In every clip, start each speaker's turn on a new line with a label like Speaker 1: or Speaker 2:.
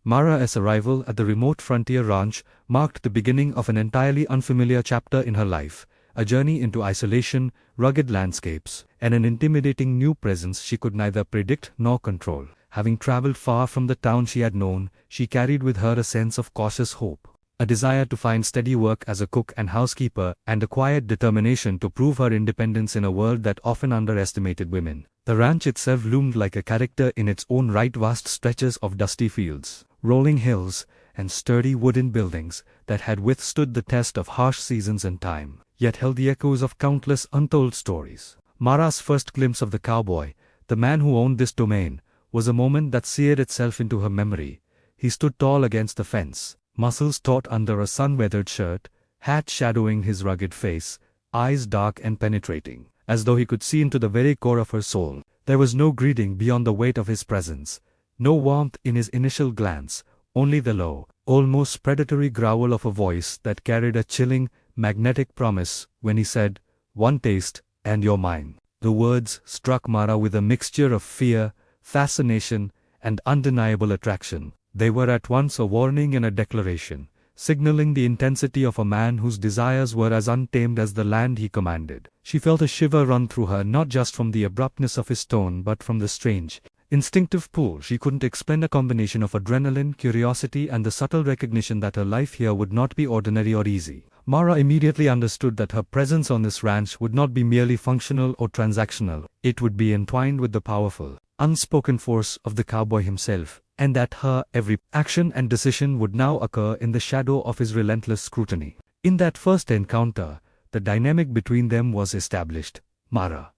Speaker 1: Mara's arrival at the remote frontier ranch marked the beginning of an entirely unfamiliar chapter in her life, a journey into isolation, rugged landscapes, and an intimidating new presence she could neither predict nor control. Having traveled far from the town she had known, she carried with her a sense of cautious hope, a desire to find steady work as a cook and housekeeper, and a quiet determination to prove her independence in a world that often underestimated women. The ranch itself loomed like a character in its own right, vast stretches of dusty fields, rolling hills, and sturdy wooden buildings that had withstood the test of harsh seasons and time, yet held the echoes of countless untold stories. Mara's first glimpse of the cowboy, the man who owned this domain, was a moment that seared itself into her memory. He stood tall against the fence, muscles taut under a sun-weathered shirt, hat shadowing his rugged face, eyes dark and penetrating, as though he could see into the very core of her soul. There was no greeting beyond the weight of his presence, no warmth in his initial glance, only the low, almost predatory growl of a voice that carried a chilling, magnetic promise when he said, "One taste, and you're mine." The words struck Mara with a mixture of fear, fascination, and undeniable attraction. They were at once a warning and a declaration, signaling the intensity of a man whose desires were as untamed as the land he commanded. She felt a shiver run through her, not just from the abruptness of his tone but from the strange, instinctive pull she couldn't explain, a combination of adrenaline, curiosity, and the subtle recognition that her life here would not be ordinary or easy. Mara immediately understood that her presence on this ranch would not be merely functional or transactional. It would be entwined with the powerful, unspoken force of the cowboy himself, and that her every action and decision would now occur in the shadow of his relentless scrutiny. In that first encounter, the dynamic between them was established. Mara,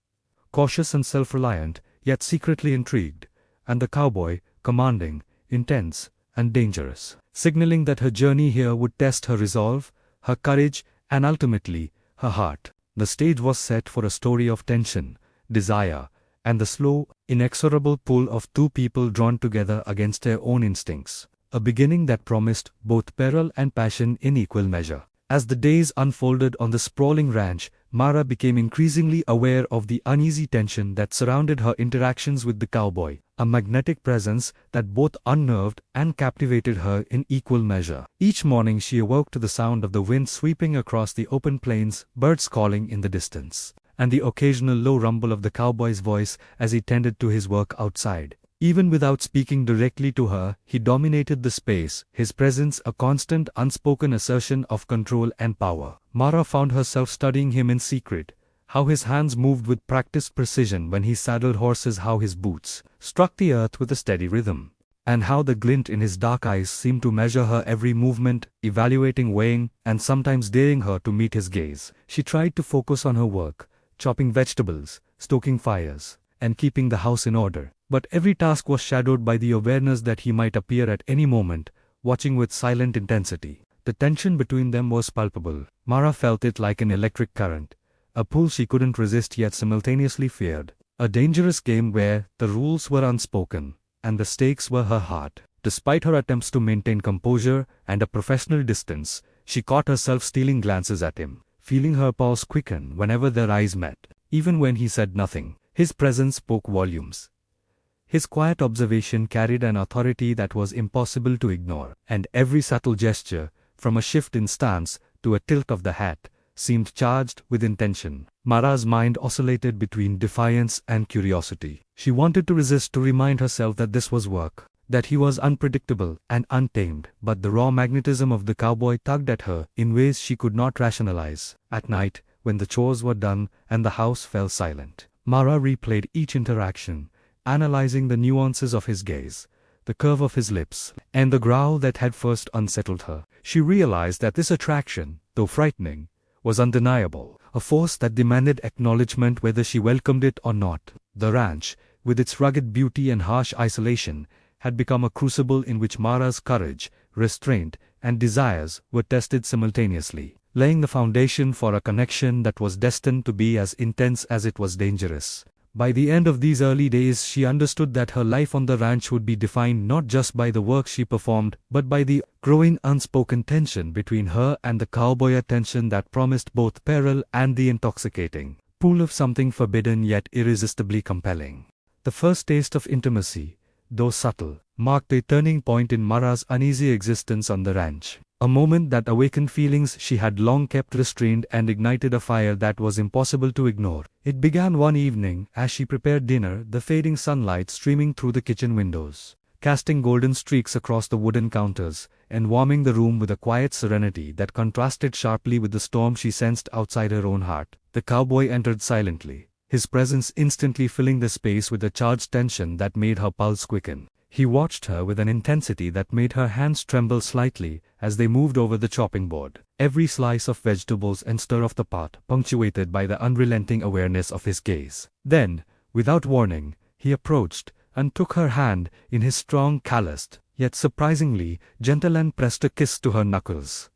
Speaker 1: cautious and self-reliant, yet secretly intrigued, and the cowboy, commanding, intense, and dangerous, signaling that her journey here would test her resolve, her courage, and ultimately, her heart. The stage was set for a story of tension, desire, and the slow, inexorable pull of two people drawn together against their own instincts. A beginning that promised both peril and passion in equal measure. As the days unfolded on the sprawling ranch, Mara became increasingly aware of the uneasy tension that surrounded her interactions with the cowboy, a magnetic presence that both unnerved and captivated her in equal measure. Each morning she awoke to the sound of the wind sweeping across the open plains, birds calling in the distance, and the occasional low rumble of the cowboy's voice as he tended to his work outside. Even without speaking directly to her, he dominated the space, his presence a constant unspoken assertion of control and power. Mara found herself studying him in secret, how his hands moved with practiced precision when he saddled horses, how his boots struck the earth with a steady rhythm, and how the glint in his dark eyes seemed to measure her every movement, evaluating, weighing, and sometimes daring her to meet his gaze. She tried to focus on her work, chopping vegetables, stoking fires, and keeping the house in order. But every task was shadowed by the awareness that he might appear at any moment, watching with silent intensity. The tension between them was palpable. Mara felt it like an electric current, a pull she couldn't resist yet simultaneously feared. A dangerous game where the rules were unspoken, and the stakes were her heart. Despite her attempts to maintain composure and a professional distance, she caught herself stealing glances at him, feeling her pulse quicken whenever their eyes met. Even when he said nothing, his presence spoke volumes. His quiet observation carried an authority that was impossible to ignore, and every subtle gesture, from a shift in stance to a tilt of the hat, seemed charged with intention. Mara's mind oscillated between defiance and curiosity. She wanted to resist, to remind herself that this was work, that he was unpredictable and untamed, but the raw magnetism of the cowboy tugged at her in ways she could not rationalize. At night, when the chores were done and the house fell silent, Mara replayed each interaction, analyzing the nuances of his gaze, the curve of his lips, and the growl that had first unsettled her. She realized that this attraction, though frightening, was undeniable, a force that demanded acknowledgement whether she welcomed it or not. The ranch, with its rugged beauty and harsh isolation, had become a crucible in which Mara's courage, restraint, and desires were tested simultaneously, laying the foundation for a connection that was destined to be as intense as it was dangerous. By the end of these early days, she understood that her life on the ranch would be defined not just by the work she performed, but by the growing unspoken tension between her and the cowboy, a tension that promised both peril and the intoxicating pull of something forbidden yet irresistibly compelling. The first taste of intimacy, though subtle, marked a turning point in Mara's uneasy existence on the ranch. A moment that awakened feelings she had long kept restrained and ignited a fire that was impossible to ignore. It began one evening, as she prepared dinner, the fading sunlight streaming through the kitchen windows, casting golden streaks across the wooden counters, and warming the room with a quiet serenity that contrasted sharply with the storm she sensed outside her own heart. The cowboy entered silently, his presence instantly filling the space with a charged tension that made her pulse quicken. He watched her with an intensity that made her hands tremble slightly as they moved over the chopping board, every slice of vegetables and stir of the pot punctuated by the unrelenting awareness of his gaze. Then, without warning, he approached and took her hand in his strong, calloused, yet surprisingly gentle, and pressed a kiss to her knuckles.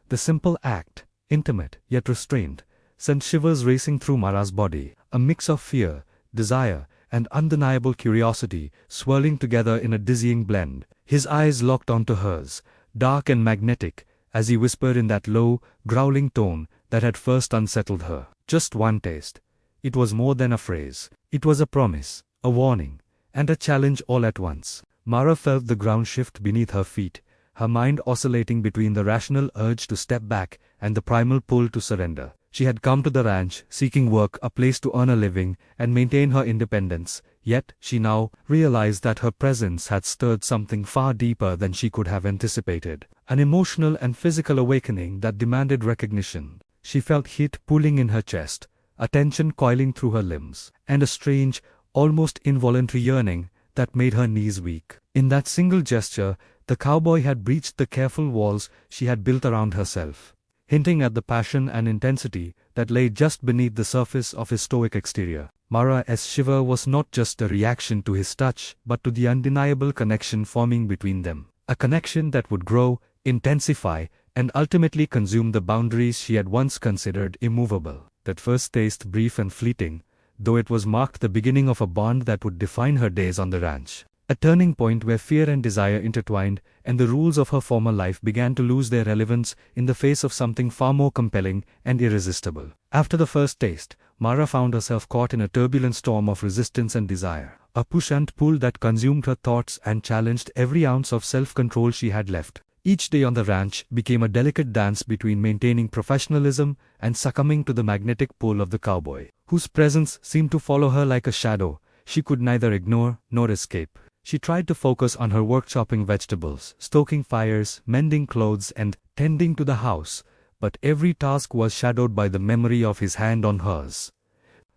Speaker 1: The simple act, intimate yet restrained, sent shivers racing through Mara's body, a mix of fear, desire, and undeniable curiosity swirling together in a dizzying blend. His eyes locked onto hers, dark and magnetic, as he whispered in that low, growling tone that had first unsettled her. Just one taste. It was more than a phrase. It was a promise, a warning, and a challenge all at once. Mara felt the ground shift beneath her feet, her mind oscillating between the rational urge to step back and the primal pull to surrender. She had come to the ranch, seeking work, a place to earn a living, and maintain her independence, yet she now realized that her presence had stirred something far deeper than she could have anticipated, an emotional and physical awakening that demanded recognition. She felt heat pooling in her chest, a tension coiling through her limbs, and a strange, almost involuntary yearning that made her knees weak. In that single gesture, the cowboy had breached the careful walls she had built around herself, hinting at the passion and intensity that lay just beneath the surface of his stoic exterior. Mara's shiver was not just a reaction to his touch, but to the undeniable connection forming between them. A connection that would grow, intensify, and ultimately consume the boundaries she had once considered immovable. That first taste, brief and fleeting, though it was marked the beginning of a bond that would define her days on the ranch. A turning point where fear and desire intertwined, and the rules of her former life began to lose their relevance in the face of something far more compelling and irresistible. After the first taste, Mara found herself caught in a turbulent storm of resistance and desire, a push and pull that consumed her thoughts and challenged every ounce of self-control she had left. Each day on the ranch became a delicate dance between maintaining professionalism and succumbing to the magnetic pull of the cowboy, whose presence seemed to follow her like a shadow she could neither ignore nor escape. She tried to focus on her work, chopping vegetables, stoking fires, mending clothes, and tending to the house, but every task was shadowed by the memory of his hand on hers,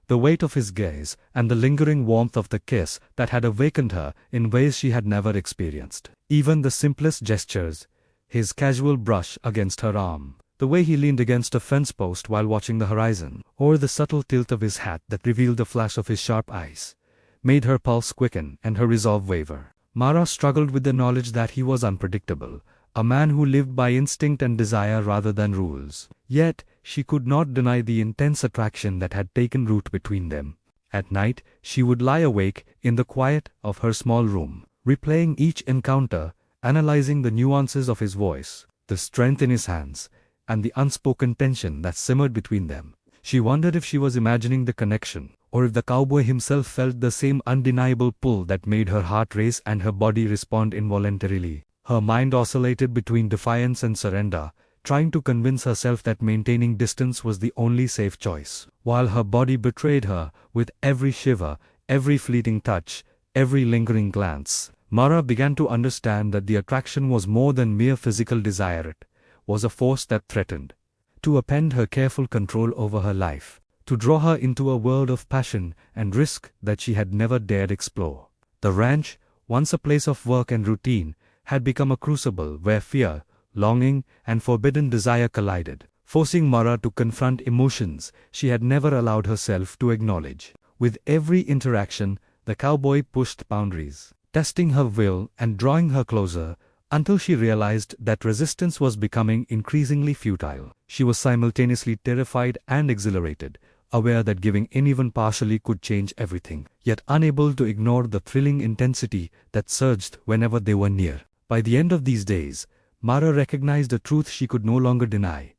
Speaker 1: the weight of his gaze, and the lingering warmth of the kiss that had awakened her in ways she had never experienced. Even the simplest gestures, his casual brush against her arm, the way he leaned against a fence post while watching the horizon, or the subtle tilt of his hat that revealed the flash of his sharp eyes, made her pulse quicken and her resolve waver. Mara struggled with the knowledge that he was unpredictable, a man who lived by instinct and desire rather than rules. Yet, she could not deny the intense attraction that had taken root between them. At night, she would lie awake in the quiet of her small room, replaying each encounter, analyzing the nuances of his voice, the strength in his hands, and the unspoken tension that simmered between them. She wondered if she was imagining the connection, or if the cowboy himself felt the same undeniable pull that made her heart race and her body respond involuntarily. Her mind oscillated between defiance and surrender, trying to convince herself that maintaining distance was the only safe choice, while her body betrayed her with every shiver, every fleeting touch, every lingering glance. Mara began to understand that the attraction was more than mere physical desire. It was a force that threatened to upend her careful control over her life, to draw her into a world of passion and risk that she had never dared explore. The ranch, once a place of work and routine, had become a crucible where fear, longing, and forbidden desire collided, forcing Mara to confront emotions she had never allowed herself to acknowledge. With every interaction, the cowboy pushed boundaries, testing her will and drawing her closer, until she realized that resistance was becoming increasingly futile. She was simultaneously terrified and exhilarated, aware that giving in even partially could change everything, yet unable to ignore the thrilling intensity that surged whenever they were near. By the end of these days, Mara recognized a truth she could no longer deny.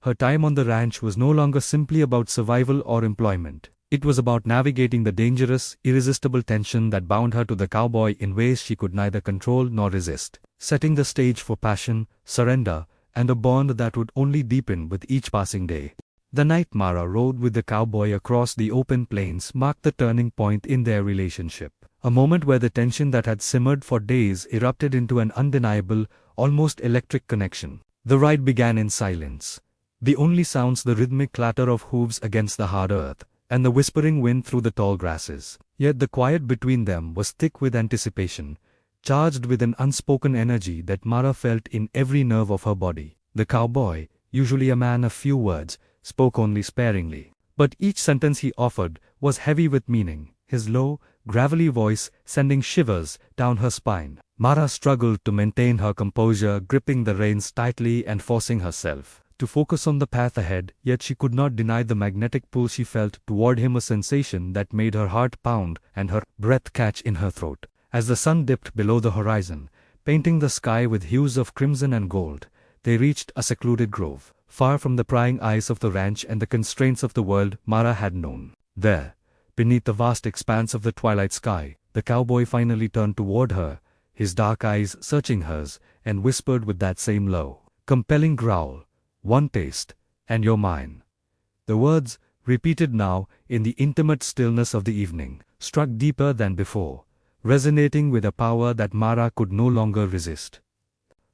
Speaker 1: Her time on the ranch was no longer simply about survival or employment. It was about navigating the dangerous, irresistible tension that bound her to the cowboy in ways she could neither control nor resist, setting the stage for passion, surrender, and a bond that would only deepen with each passing day. The night Mara rode with the cowboy across the open plains marked the turning point in their relationship, a moment where the tension that had simmered for days erupted into an undeniable, almost electric connection. The ride began in silence. The only sounds the rhythmic clatter of hooves against the hard earth, and the whispering wind through the tall grasses. Yet the quiet between them was thick with anticipation, charged with an unspoken energy that Mara felt in every nerve of her body. The cowboy, usually a man of few words, spoke only sparingly. But each sentence he offered was heavy with meaning, his low, gravelly voice sending shivers down her spine. Mara struggled to maintain her composure, gripping the reins tightly and forcing herself to focus on the path ahead, yet she could not deny the magnetic pull she felt toward him, a sensation that made her heart pound and her breath catch in her throat. As the sun dipped below the horizon, painting the sky with hues of crimson and gold, they reached a secluded grove, far from the prying eyes of the ranch and the constraints of the world Mara had known. There, beneath the vast expanse of the twilight sky, the cowboy finally turned toward her, his dark eyes searching hers, and whispered with that same low, compelling growl, "One taste, and you're mine." The words, repeated now in the intimate stillness of the evening, struck deeper than before, resonating with a power that Mara could no longer resist.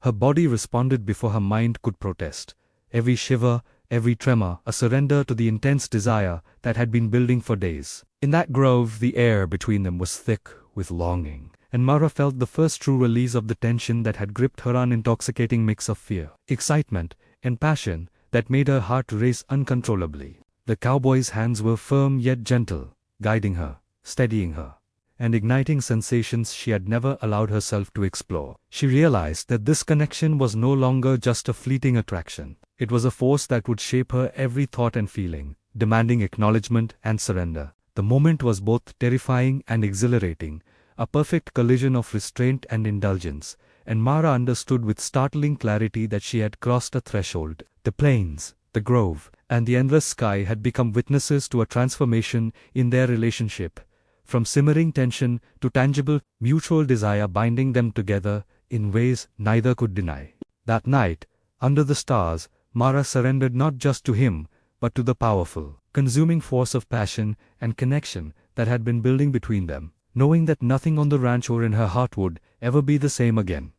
Speaker 1: Her body responded before her mind could protest, every shiver, every tremor a surrender to the intense desire that had been building for days. In that grove, the air between them was thick with longing, and Mara felt the first true release of the tension that had gripped her, an intoxicating mix of fear, excitement, and passion that made her heart race uncontrollably. The cowboy's hands were firm yet gentle, guiding her, steadying her, and igniting sensations she had never allowed herself to explore. She realized that this connection was no longer just a fleeting attraction. It was a force that would shape her every thought and feeling, demanding acknowledgement and surrender. The moment was both terrifying and exhilarating, a perfect collision of restraint and indulgence, and Mara understood with startling clarity that she had crossed a threshold. The plains, the grove, and the endless sky had become witnesses to a transformation in their relationship, from simmering tension to tangible, mutual desire binding them together in ways neither could deny. That night, under the stars, Mara surrendered not just to him, but to the powerful, consuming force of passion and connection that had been building between them, knowing that nothing on the ranch or in her heart would ever be the same again.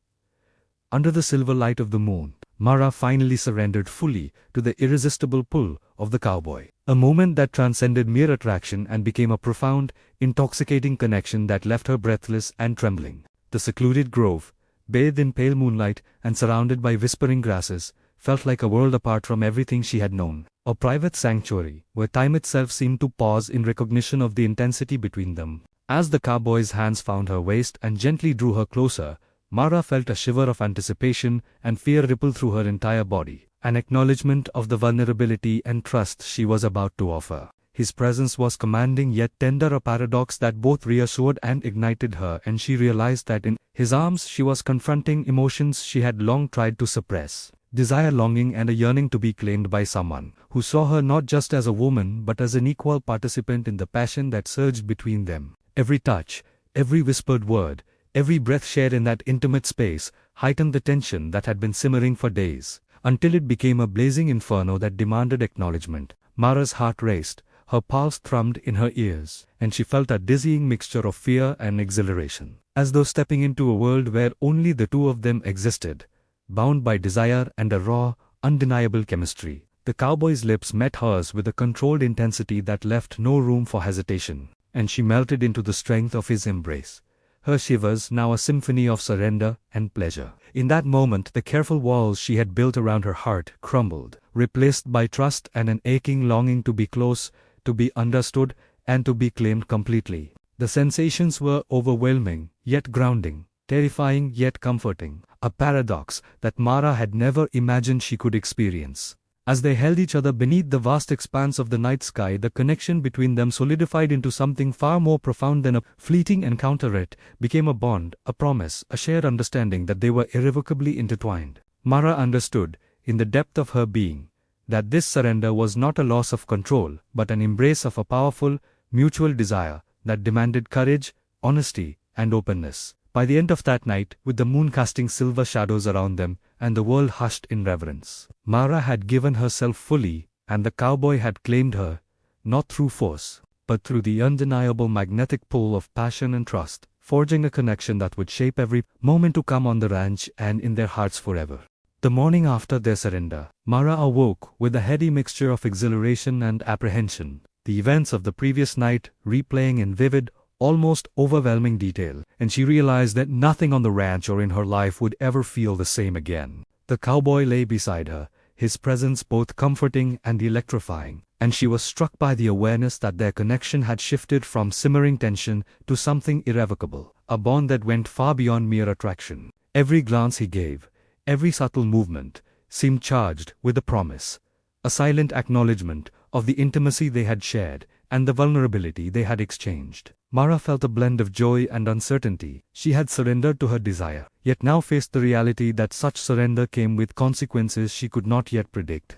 Speaker 1: Under the silver light of the moon, Mara finally surrendered fully to the irresistible pull of the cowboy, a moment that transcended mere attraction and became a profound, intoxicating connection that left her breathless and trembling. The secluded grove, bathed in pale moonlight and surrounded by whispering grasses, felt like a world apart from everything she had known, a private sanctuary where time itself seemed to pause in recognition of the intensity between them. As the cowboy's hands found her waist and gently drew her closer, Mara felt a shiver of anticipation and fear ripple through her entire body, an acknowledgement of the vulnerability and trust she was about to offer. His presence was commanding yet tender, a paradox that both reassured and ignited her, and she realized that in his arms she was confronting emotions she had long tried to suppress: desire, longing, and a yearning to be claimed by someone who saw her not just as a woman but as an equal participant in the passion that surged between them. Every touch, every whispered word, every breath shared in that intimate space heightened the tension that had been simmering for days, until it became a blazing inferno that demanded acknowledgement. Mara's heart raced, her pulse thrummed in her ears, and she felt a dizzying mixture of fear and exhilaration, as though stepping into a world where only the two of them existed, bound by desire and a raw, undeniable chemistry. The cowboy's lips met hers with a controlled intensity that left no room for hesitation, and she melted into the strength of his embrace, her shivers now a symphony of surrender and pleasure. In that moment, the careful walls she had built around her heart crumbled, replaced by trust and an aching longing to be close, to be understood, and to be claimed completely. The sensations were overwhelming, yet grounding, terrifying yet comforting, a paradox that Mara had never imagined she could experience. As they held each other beneath the vast expanse of the night sky, the connection between them solidified into something far more profound than a fleeting encounter. It became a bond, a promise, a shared understanding that they were irrevocably intertwined. Mara understood, in the depth of her being, that this surrender was not a loss of control, but an embrace of a powerful, mutual desire that demanded courage, honesty, and openness. By the end of that night, with the moon casting silver shadows around them, and the world hushed in reverence, Mara had given herself fully, and the cowboy had claimed her, not through force, but through the undeniable magnetic pull of passion and trust, forging a connection that would shape every moment to come on the ranch and in their hearts forever. The morning after their surrender, Mara awoke with a heady mixture of exhilaration and apprehension, the events of the previous night replaying in vivid, almost overwhelming detail, and she realized that nothing on the ranch or in her life would ever feel the same again. The cowboy lay beside her, his presence both comforting and electrifying, and she was struck by the awareness that their connection had shifted from simmering tension to something irrevocable, a bond that went far beyond mere attraction. Every glance he gave, every subtle movement, seemed charged with a promise, a silent acknowledgement of the intimacy they had shared and the vulnerability they had exchanged. Mara felt a blend of joy and uncertainty. She had surrendered to her desire, yet now faced the reality that such surrender came with consequences she could not yet predict.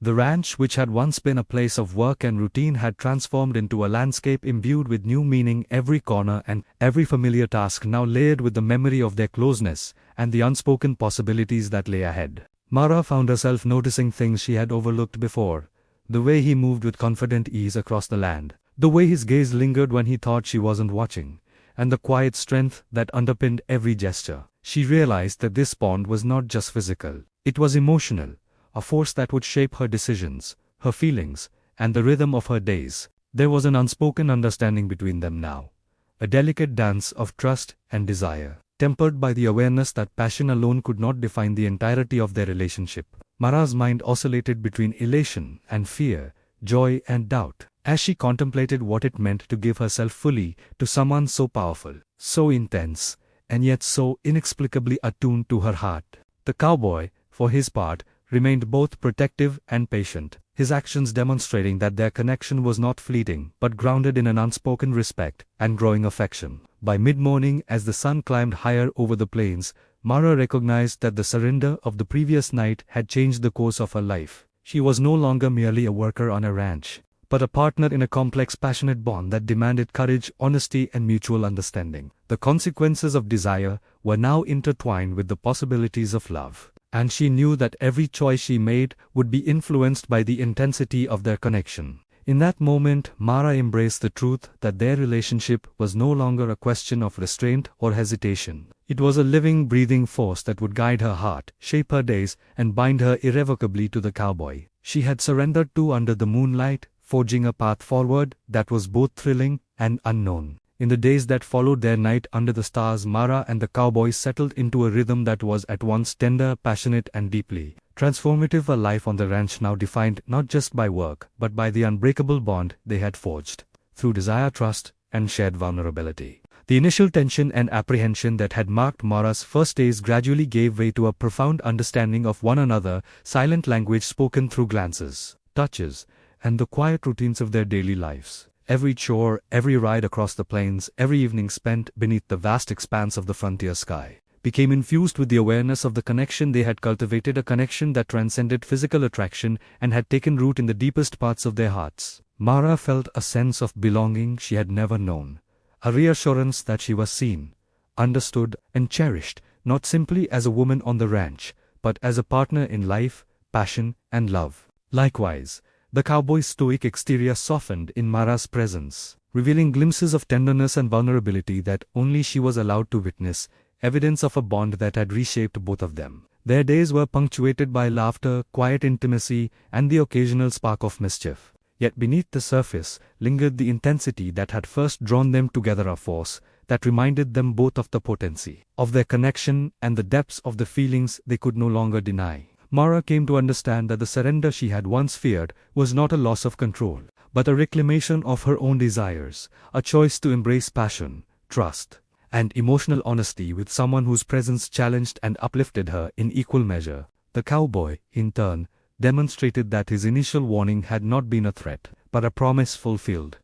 Speaker 1: The ranch, which had once been a place of work and routine, had transformed into a landscape imbued with new meaning. Every corner and every familiar task now layered with the memory of their closeness and the unspoken possibilities that lay ahead. Mara found herself noticing things she had overlooked before, the way he moved with confident ease across the land, the way his gaze lingered when he thought she wasn't watching, and the quiet strength that underpinned every gesture. She realized that this bond was not just physical, it was emotional, a force that would shape her decisions, her feelings, and the rhythm of her days. There was an unspoken understanding between them now, a delicate dance of trust and desire, tempered by the awareness that passion alone could not define the entirety of their relationship. Mara's mind oscillated between elation and fear, joy and doubt, as she contemplated what it meant to give herself fully to someone so powerful, so intense, and yet so inexplicably attuned to her heart. The cowboy, for his part, remained both protective and patient, his actions demonstrating that their connection was not fleeting but grounded in an unspoken respect and growing affection. By mid-morning, as the sun climbed higher over the plains, Mara recognized that the surrender of the previous night had changed the course of her life. She was no longer merely a worker on a ranch, but a partner in a complex, passionate bond that demanded courage, honesty, and mutual understanding. The consequences of desire were now intertwined with the possibilities of love, and she knew that every choice she made would be influenced by the intensity of their connection. In that moment, Mara embraced the truth that their relationship was no longer a question of restraint or hesitation. It was a living, breathing force that would guide her heart, shape her days, and bind her irrevocably to the cowboy she had surrendered to under the moonlight, forging a path forward that was both thrilling and unknown. In the days that followed their night under the stars, Mara and the cowboy settled into a rhythm that was at once tender, passionate, and deeply transformative. A life on the ranch now defined not just by work, but by the unbreakable bond they had forged through desire, trust, and shared vulnerability. The initial tension and apprehension that had marked Mara's first days gradually gave way to a profound understanding of one another, silent language spoken through glances, touches, and the quiet routines of their daily lives. Every chore, every ride across the plains, every evening spent beneath the vast expanse of the frontier sky, became infused with the awareness of the connection they had cultivated, a connection that transcended physical attraction and had taken root in the deepest parts of their hearts. Mara felt a sense of belonging she had never known, a reassurance that she was seen, understood, and cherished, not simply as a woman on the ranch, but as a partner in life, passion, and love. Likewise, the cowboy's stoic exterior softened in Mara's presence, revealing glimpses of tenderness and vulnerability that only she was allowed to witness, evidence of a bond that had reshaped both of them. Their days were punctuated by laughter, quiet intimacy, and the occasional spark of mischief. Yet beneath the surface lingered the intensity that had first drawn them together, a force that reminded them both of the potency of their connection and the depths of the feelings they could no longer deny. Mara came to understand that the surrender she had once feared was not a loss of control, but a reclamation of her own desires, a choice to embrace passion, trust, and emotional honesty with someone whose presence challenged and uplifted her in equal measure. The cowboy, in turn, demonstrated that his initial warning had not been a threat, but a promise fulfilled.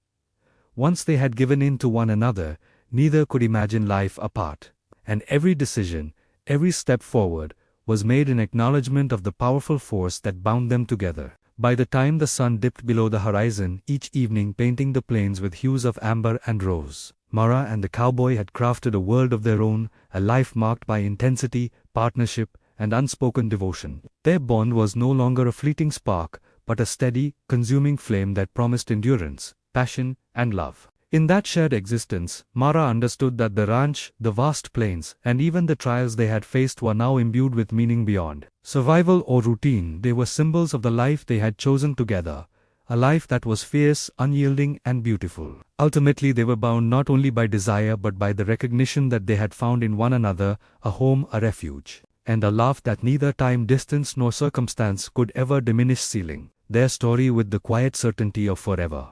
Speaker 1: Once they had given in to one another, neither could imagine life apart, and every decision, every step forward, was made in acknowledgement of the powerful force that bound them together. By the time the sun dipped below the horizon, each evening painting the plains with hues of amber and rose, Mara and the cowboy had crafted a world of their own, a life marked by intensity, partnership, and unspoken devotion. Their bond was no longer a fleeting spark, but a steady, consuming flame that promised endurance, passion, and love. In that shared existence, Mara understood that the ranch, the vast plains, and even the trials they had faced were now imbued with meaning beyond survival or routine. They were symbols of the life they had chosen together, a life that was fierce, unyielding, and beautiful. Ultimately, they were bound not only by desire but by the recognition that they had found in one another a home, a refuge, and a love that neither time, distance, nor circumstance could ever diminish, sealing their story with the quiet certainty of forever.